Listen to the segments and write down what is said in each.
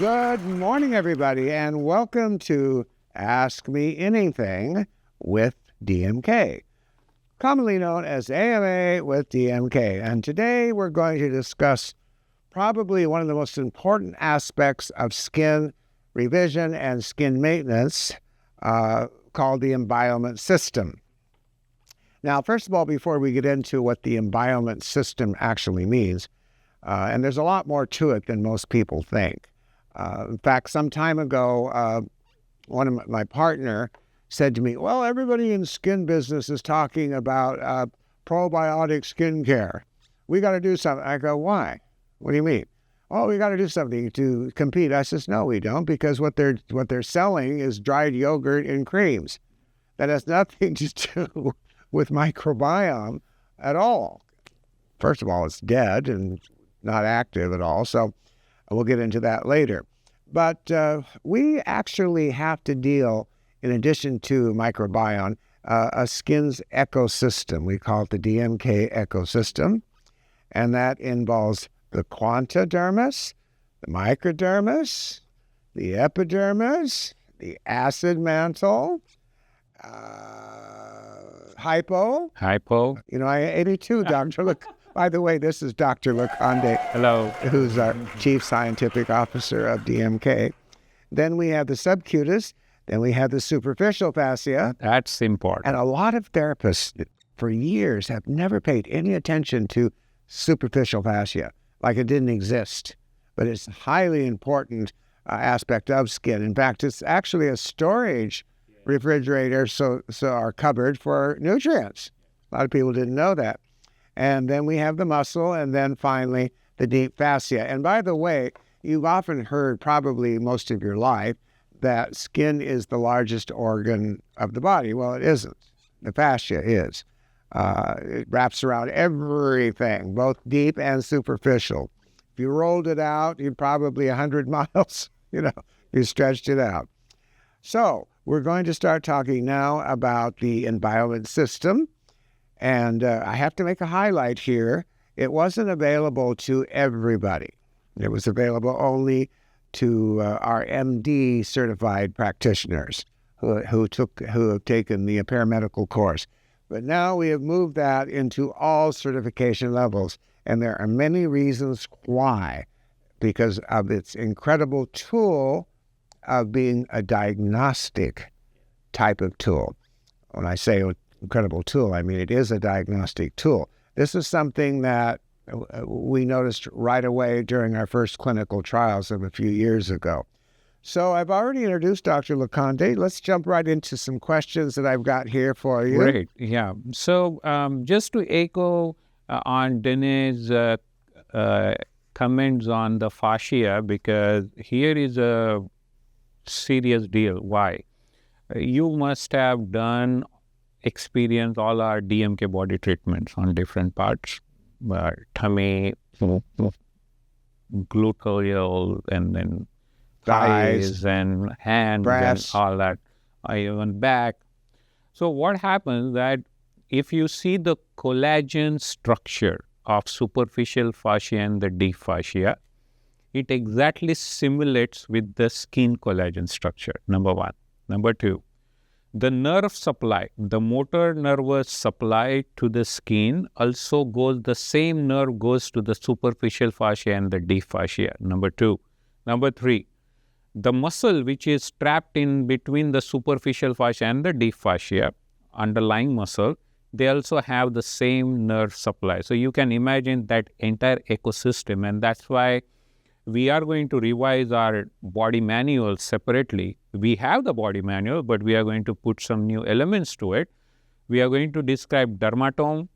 Good morning, everybody, and welcome to Ask Me Anything with DMK, commonly known as AMA with DMK. And today we're going to discuss probably one of the most important aspects of skin revision and skin maintenance, called the Enbioment system. Now, first of all, before we get into what the Enbioment system actually means, and there's a lot more to it than most people think. In fact, some time ago, one of my partner said to me, well, everybody in skin business is talking about probiotic skincare. We got to do something. I go, why? What do you mean? Oh, we got to do something to compete. I says, no, we don't, because what they're selling is dried yogurt and creams. That has nothing to do with microbiome at all. First of all, it's dead and not active at all, so we'll get into that later. But we actually have to deal, in addition to microbiome, a skin's ecosystem. We call it the DMK ecosystem, and that involves the quantidermis, the microdermis, the epidermis, the acid mantle, hypo. You know, I 82, Dr. By the way, this is Dr. Laconde. Hello. Who's our Chief Scientific Officer of DMK. Then we have the subcutis. Then we have the superficial fascia. That's important. And a lot of therapists for years have never paid any attention to superficial fascia, like it didn't exist. But it's a highly important aspect of skin. In fact, it's actually a storage refrigerator, so our cupboard for nutrients. A lot of people didn't know that. And then we have the muscle, and then finally the deep fascia. And by the way, you've often heard, probably most of your life, that skin is the largest organ of the body. Well, it isn't. The fascia is. It wraps around everything, both deep and superficial. If you rolled it out, you'd probably 100 miles, you stretched it out. So we're going to start talking now about the Enbioment system. And I have to make a highlight here. It wasn't available to everybody. It was available only to our MD certified practitioners who have taken the paramedical course. But now we have moved that into all certification levels. And there are many reasons why, because of its incredible tool of being a diagnostic type of tool. When I say incredible tool, I mean it is a diagnostic tool. This is something that we noticed right away during our first clinical trials of a few years ago. So I've already introduced Dr. Laconde. Let's jump right into some questions that I've got here for you. Great, yeah. So just to echo on Dene's comments on the fascia, because here is a serious deal. Why? You must have experienced all our DMK body treatments on different parts, tummy, gluteal, and then thighs and hands, breasts, and all that, even back. So what happens that if you see the collagen structure of superficial fascia and the deep fascia, it exactly simulates with the skin collagen structure, number one. Number two, the nerve supply, the motor nervous supply to the skin also the same nerve goes to the superficial fascia and the deep fascia, number two. Number three, the muscle which is trapped in between the superficial fascia and the deep fascia, underlying muscle, they also have the same nerve supply. So you can imagine that entire ecosystem, and that's why we are going to revise our body manual separately. We have the body manual, but we are going to put some new elements to it. We are going to describe dermatome,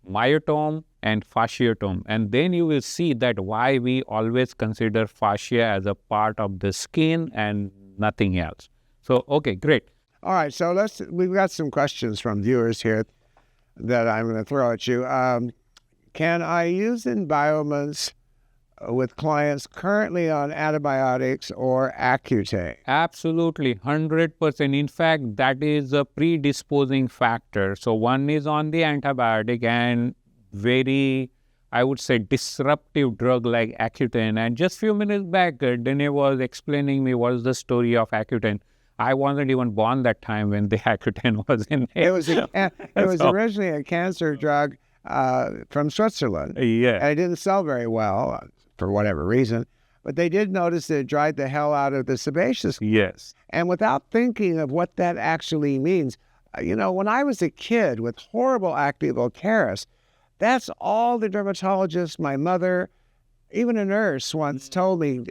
myotome, and fasciotome. And then you will see that why we always consider fascia as a part of the skin and nothing else. So, okay, great. All right, so we've got some questions from viewers here that I'm going to throw at you. Can I use Enbioments with clients currently on antibiotics or Accutane? Absolutely, 100%. In fact, that is a predisposing factor. So one is on the antibiotic and very I would say, disruptive drug like Accutane. And just few minutes back, Dene was explaining me what is the story of Accutane. I wasn't even born that time when the Accutane was in it. It was originally a cancer drug from Switzerland. Yeah. And it didn't sell very well for whatever reason. But they did notice that it dried the hell out of the sebaceous. Yes. And without thinking of what that actually means, when I was a kid with horrible active ocaris, that's all the dermatologists, my mother, even a nurse once told me,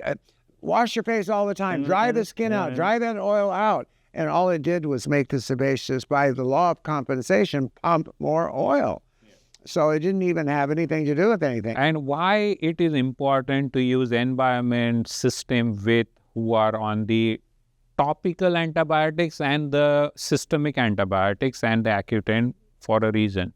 wash your face all the time, dry the skin out, dry that oil out. And all it did was make the sebaceous, by the law of compensation, pump more oil. So it didn't even have anything to do with anything. And why it is important to use Enbioment system with who are on the topical antibiotics and the systemic antibiotics and the Accutane for a reason.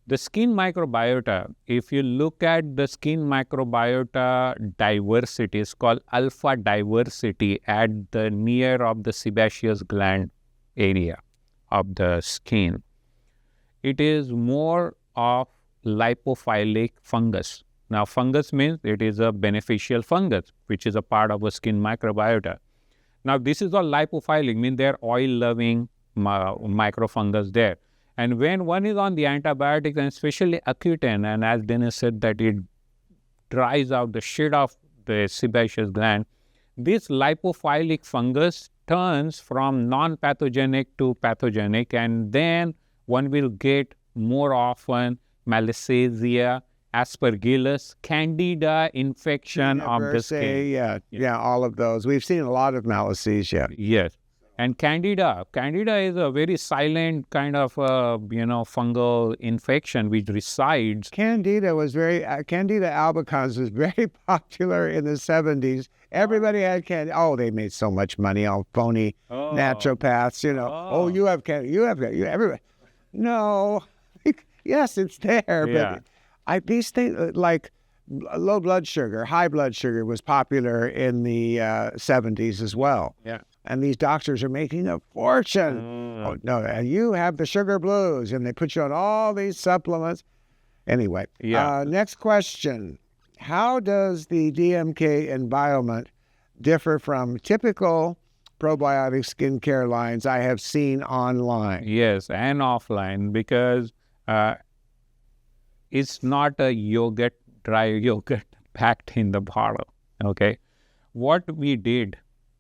The skin microbiota, if you look at the skin microbiota diversity, it's called alpha diversity at the near of the sebaceous gland area of the skin. It is more of lipophilic fungus. Now, fungus means it is a beneficial fungus, which is a part of a skin microbiota. Now, this is all lipophilic, means they are oil-loving microfungus there. And when one is on the antibiotics, and especially Accutane, and as Dennis said that it dries out the shit of the sebaceous gland, this lipophilic fungus turns from non-pathogenic to pathogenic, and then one will get more often Malassezia, Aspergillus, Candida infection of the skin. Yeah, all of those. We've seen a lot of Malassezia. Yes. And Candida is a very silent kind of, fungal infection which resides. Candida albicans was very popular in the 70s. Everybody had Candida. Oh, they made so much money on phony naturopaths, you have Candida, everybody. No. Yes, it's there, but these things like low blood sugar, high blood sugar was popular in the 70s as well. Yeah. And these doctors are making a fortune. Oh, no, and you have the sugar blues, and they put you on all these supplements. Anyway, next question. How does the DMK Enbioment differ from typical probiotic skincare lines I have seen online? Yes, and offline, because it's not a yogurt, dry yogurt packed in the bottle, okay? What we did,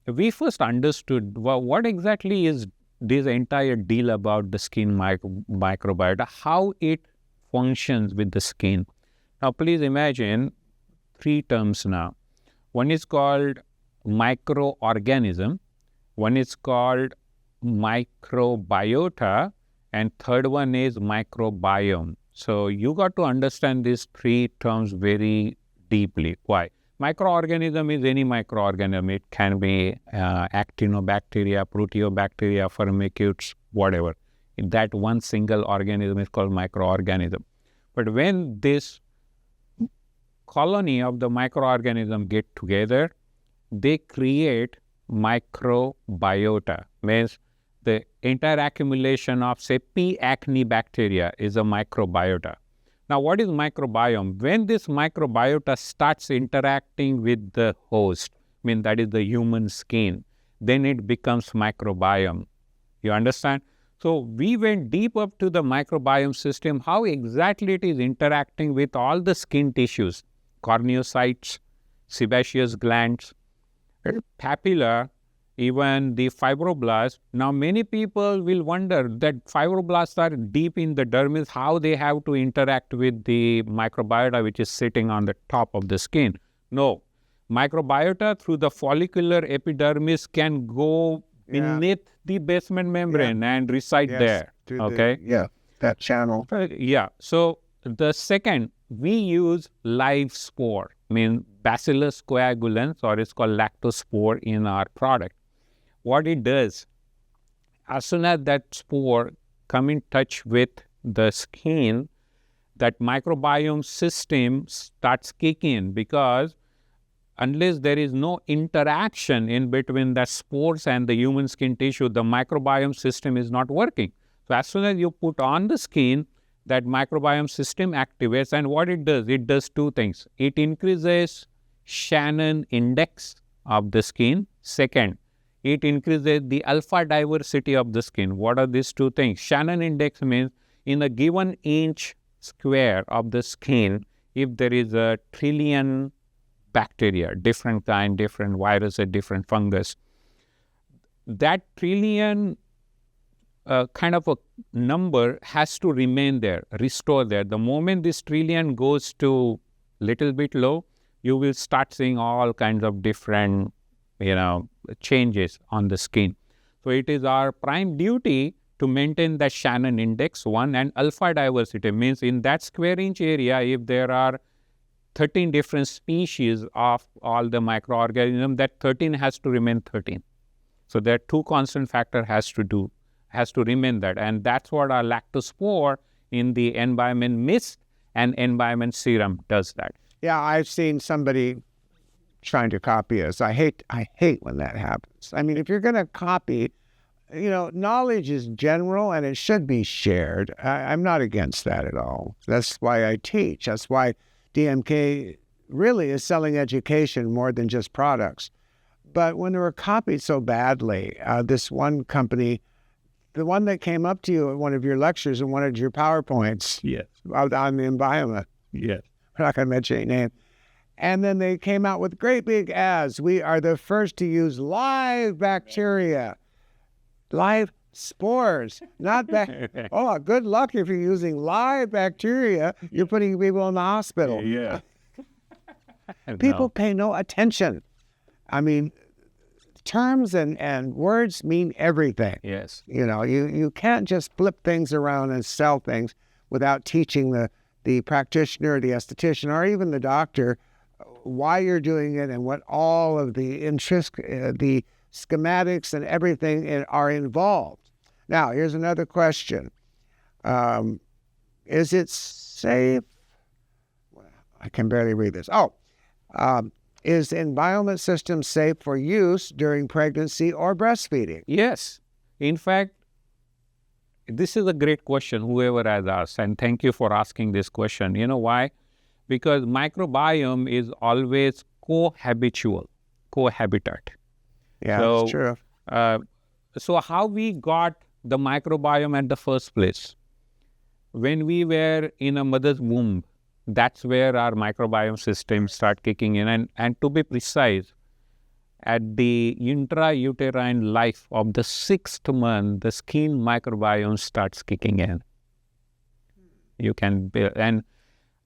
we first understood what exactly is this entire deal about the skin microbiota, how it functions with the skin. Now, please imagine 3 terms now. One is called microorganism, one is called microbiota, and third one is microbiome. So you got to understand these 3 terms very deeply. Why? Microorganism is any microorganism. It can be actinobacteria, proteobacteria, firmicutes, whatever. That one single organism is called microorganism. But when this colony of the microorganism get together, they create microbiota. Means the entire accumulation of, say, P. acne bacteria is a microbiota. Now, what is microbiome? When this microbiota starts interacting with the host, that is the human skin, then it becomes microbiome. You understand? So, we went deep up to the microbiome system, how exactly it is interacting with all the skin tissues, corneocytes, sebaceous glands, papilla, even the fibroblasts. Now, many people will wonder that fibroblasts are deep in the dermis, how they have to interact with the microbiota which is sitting on the top of the skin. No, microbiota through the follicular epidermis can go beneath the basement membrane and reside there. Okay? That channel. So, the second, we use live spore, Bacillus coagulans, or it's called lactospore in our product. What it does, as soon as that spore come in touch with the skin, that microbiome system starts kicking in, because unless there is no interaction in between the spores and the human skin tissue, the microbiome system is not working. So as soon as you put on the skin, that microbiome system activates, and what it does two things. It increases Shannon index of the skin. Second, it increases the alpha diversity of the skin. What are these two things? Shannon index means in a given inch square of the skin, if there is a trillion bacteria, different kind, different virus, or different fungus, that trillion kind of a number has to remain there, restore there. The moment this trillion goes to little bit low, you will start seeing all kinds of different, changes on the skin. So it is our prime duty to maintain that Shannon index, one, and alpha diversity means in that square inch area, if there are 13 different species of all the microorganisms, that 13 has to remain 13. So that two constant factor has to remain that. And that's what our lactospore in the Enbioment mist and Enbioment serum does that. Yeah, I've seen somebody trying to copy us. I hate when that happens. I mean, if you're going to copy, knowledge is general and it should be shared. I'm not against that at all. That's why I teach. That's why DMK really is selling education more than just products. But when they were copied so badly, this one company, the one that came up to you at one of your lectures and wanted your PowerPoints yes, on the Enbioment. Yes. We're not going to mention any name. And then they came out with great big ads. We are the first to use live bacteria, live spores, not oh, good luck if you're using live bacteria. You're putting people in the hospital. Yeah. People pay no attention. I mean, terms and words mean everything. Yes. You can't just flip things around and sell things without teaching the practitioner, the esthetician, or even the doctor why you're doing it and what all of the the schematics and everything are involved. Now, here's another question. Is it safe? I can barely read this. Is the Enbioment system safe for use during pregnancy or breastfeeding? Yes. In fact, this is a great question, whoever has asked, and thank you for asking this question. You know why? Because microbiome is always cohabitat. Yeah, that's true. So how we got the microbiome at the first place? When we were in a mother's womb, that's where our microbiome system start kicking in. And to be precise, at the intrauterine life of the 6th month, the skin microbiome starts kicking in. And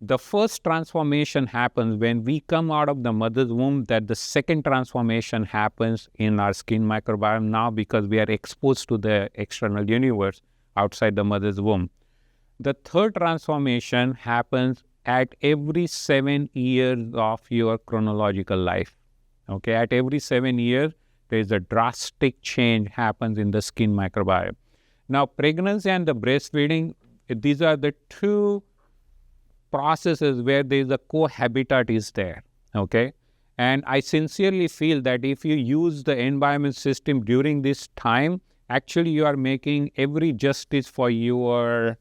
the first transformation happens when we come out of the mother's womb, that the second transformation happens in our skin microbiome now because we are exposed to the external universe outside the mother's womb. The third transformation happens at every 7 years of your chronological life. Okay, at every 7 years, there is a drastic change happens in the skin microbiome. Now, pregnancy and the breastfeeding, these are the two processes where there is a cohabitat is there. Okay, and I sincerely feel that if you use the Enbioment system during this time, actually you are making every justice for your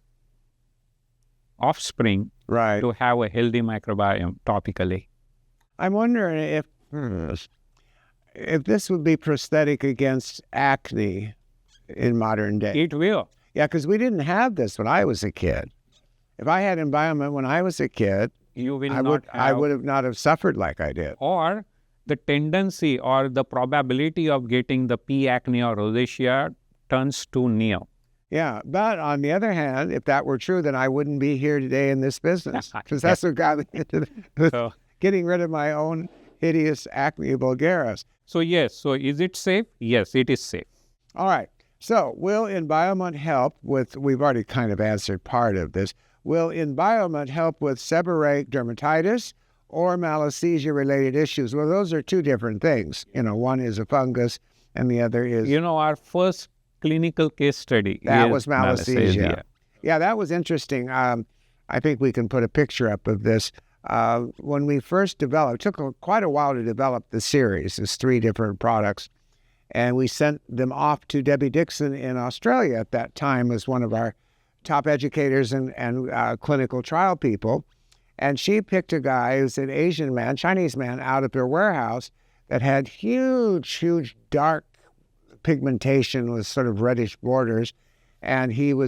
offspring to have a healthy microbiome topically. I'm wondering if this would be prosthetic against acne in modern day. It will. Yeah, because we didn't have this when I was a kid. If I had Enbioment when I was a kid, I would not have suffered like I did. Or the tendency or the probability of getting the P. acne or rosacea turns to nil. Yeah, but on the other hand, if that were true, then I wouldn't be here today in this business, because that's what got me into getting rid of my own hideous acne vulgaris. So yes, so is it safe? Yes, it is safe. All right. So will Enbioment help with, we've already kind of answered part of this, will Enbioment help with seborrheic dermatitis or malassezia-related issues? Well, those are two different things. One is a fungus and the other is... our first clinical case study was malassezia. Yeah, that was interesting. I think we can put a picture up of this. When we first developed, it took quite a while to develop the series. It's 3 different products. And we sent them off to Debbie Dixon in Australia at that time as one of our top educators and clinical trial people. And she picked a guy who's an Asian man, Chinese man, out of their warehouse that had huge dark pigmentation with sort of reddish borders. And he was